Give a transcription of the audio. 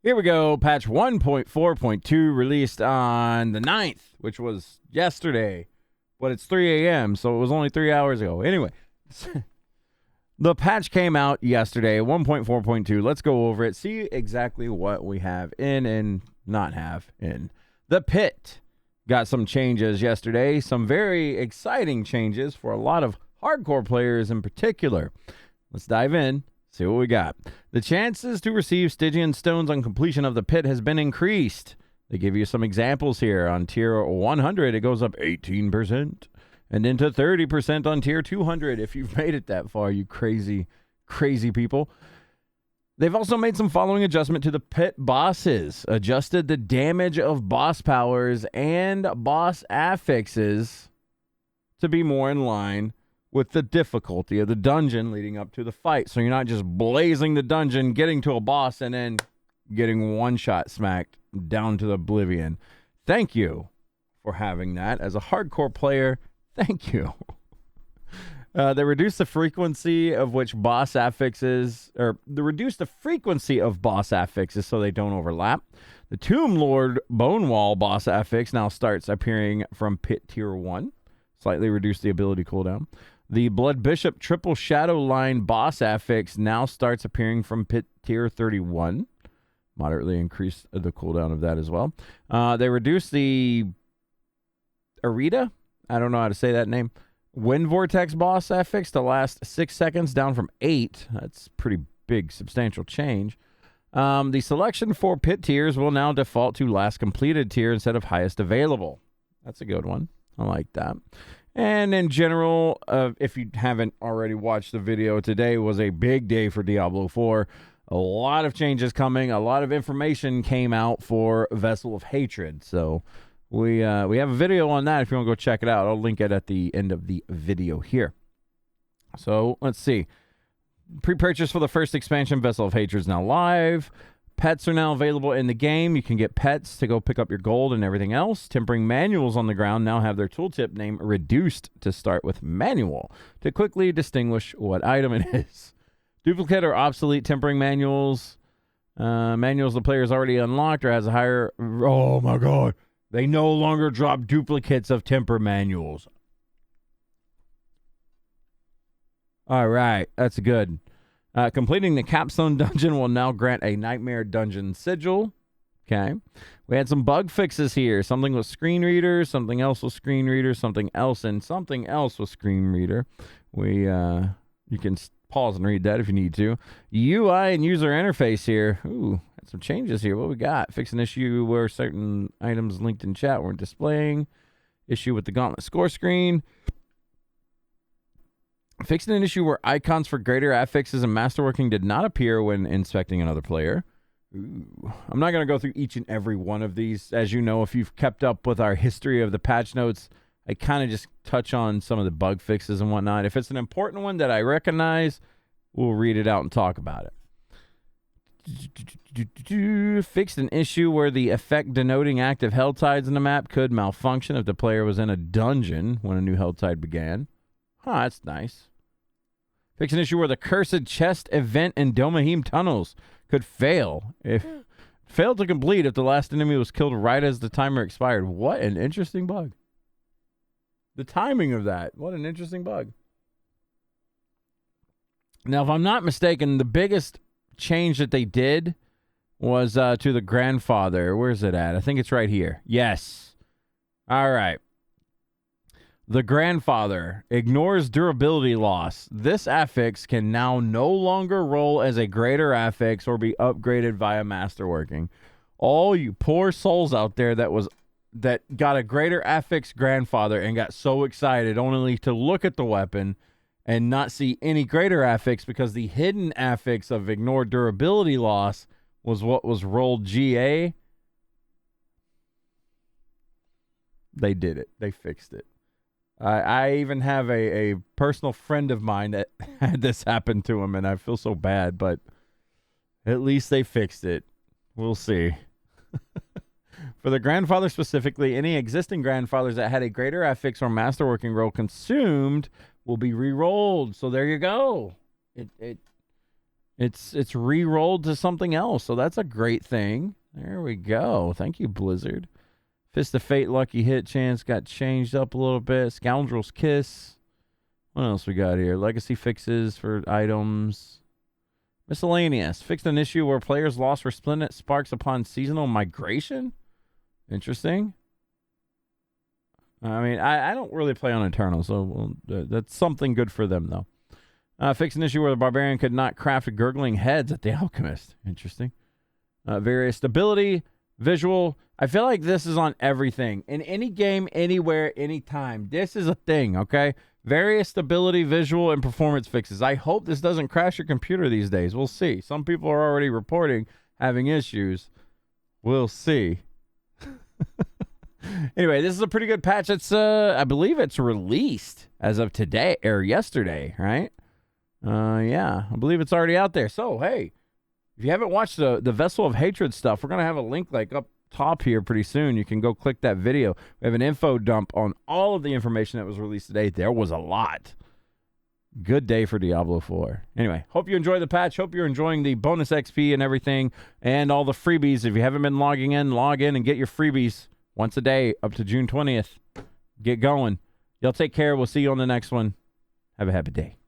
Here we go. Patch 1.4.2 released on the 9th, which was yesterday. But it's 3 a.m., so it was only 3 hours ago. Anyway, the patch came out yesterday, 1.4.2. Let's go over it, see exactly what we have in and not have in. The Pit got some changes yesterday, some very exciting changes for a lot of hardcore players in particular. Let's dive in. See what we got. The chances to receive Stygian stones on completion of the pit has been increased. They give you some examples here. On tier 100, it goes up 18%, and into 30% on tier 200. If you've made it that far, you crazy, crazy people. They've also made some following adjustment to the pit bosses. Adjusted the damage of boss powers and boss affixes to be more in line with the difficulty of the dungeon leading up to the fight. So you're not just blazing the dungeon, getting to a boss, and then getting one-shot smacked down to oblivion. Thank you for having that. As a hardcore player, thank you. They reduced the frequency of which boss affixes, or they reduced the frequency of boss affixes so they don't overlap. The Tomb Lord Bonewall boss affix now starts appearing from pit tier 1. Slightly reduced the ability cooldown. The Blood Bishop Triple Shadow Line boss affix now starts appearing from pit tier 31. Moderately increased the cooldown of that as well. They reduced the Arita, I don't know how to say that name, Wind Vortex boss affix to last 6 seconds, down from 8. That's pretty big, substantial change. The selection for pit tiers will now default to last completed tier instead of highest available. That's a good one. I like that. And in general, if you haven't already watched the video, today was a big day for Diablo 4. A lot of changes coming. A lot of information came out for Vessel of Hatred. So we have a video on that if you want to go check it out. I'll link it at the end of the video here. So let's see. Pre-purchase for the first expansion, Vessel of Hatred, is now live. Pets are now available in the game. You can get pets to go pick up your gold and everything else. Tempering manuals on the ground now have their tooltip name reduced to start with manual to quickly distinguish what item it is. Duplicate or obsolete tempering manuals. Manuals the player has already unlocked or has a higher... Oh my god. They no longer drop duplicates of temper manuals. All right. That's good. Completing the capstone dungeon will now grant a nightmare dungeon sigil. Okay. We had some bug fixes here. Something with screen reader, something else with screen reader, something else, and something else with screen reader. You can pause and read that if you need to. UI and user interface here. Ooh, had some changes here. What we got? Fix an issue where certain items linked in chat weren't displaying. Issue with the gauntlet score screen. Fixing an issue where icons for greater affixes and masterworking did not appear when inspecting another player. Ooh. I'm not going to go through each and every one of these. As you know, if you've kept up with our history of the patch notes, I kind of just touch on some of the bug fixes and whatnot. If it's an important one that I recognize, we'll read it out and talk about it. Fixed an issue where the effect denoting active hell tides in the map could malfunction if the player was in a dungeon when a new hell tide began. Huh, that's nice. Fix an issue where the cursed chest event in Domahim tunnels could fail to complete if the last enemy was killed right as the timer expired. What an interesting bug. The timing of that. What an interesting bug. Now, if I'm not mistaken, the biggest change that they did was to the grandfather. Where's it at? I think it's right here. Yes. All right. The grandfather ignores durability loss. This affix can now no longer roll as a greater affix or be upgraded via masterworking. All you poor souls out there that got a greater affix grandfather and got so excited only to look at the weapon and not see any greater affix because the hidden affix of ignore durability loss was what was rolled GA. They did it. They fixed it. I even have a personal friend of mine that had this happen to him, and I feel so bad, but at least they fixed it. We'll see. For the grandfather specifically, any existing grandfathers that had a greater affix or masterworking roll consumed will be re-rolled. So there you go. It It's re-rolled to something else, so that's a great thing. There we go. Thank you, Blizzard. Fist of Fate Lucky Hit chance got changed up a little bit. Scoundrel's Kiss. What else we got here? Legacy fixes for items. Miscellaneous. Fixed an issue where players lost resplendent sparks upon seasonal migration. Interesting. I mean, I don't really play on Eternal, so that's something good for them, though. Fix an issue where the Barbarian could not craft gurgling heads at the Alchemist. Interesting. Various stability, visual. I feel like this is on everything. In any game, anywhere, anytime. This is a thing, okay? Various stability, visual, and performance fixes. I hope this doesn't crash your computer these days. We'll see. Some people are already reporting having issues. We'll see. Anyway, this is a pretty good patch. It's I believe it's released as of today or yesterday, right? Yeah, I believe it's already out there. So, hey, if you haven't watched the Vessel of Hatred stuff, we're going to have a link like up top here pretty soon. You can go click that video. We have an info dump on all of the information that was released today. There was a lot. Good day for Diablo 4. Anyway, hope you enjoyed the patch. Hope you're enjoying the bonus XP and everything and all the freebies. If you haven't been logging in, log in and get your freebies once a day up to June 20th. Get going. Y'all take care. We'll see you on the next one. Have a happy day.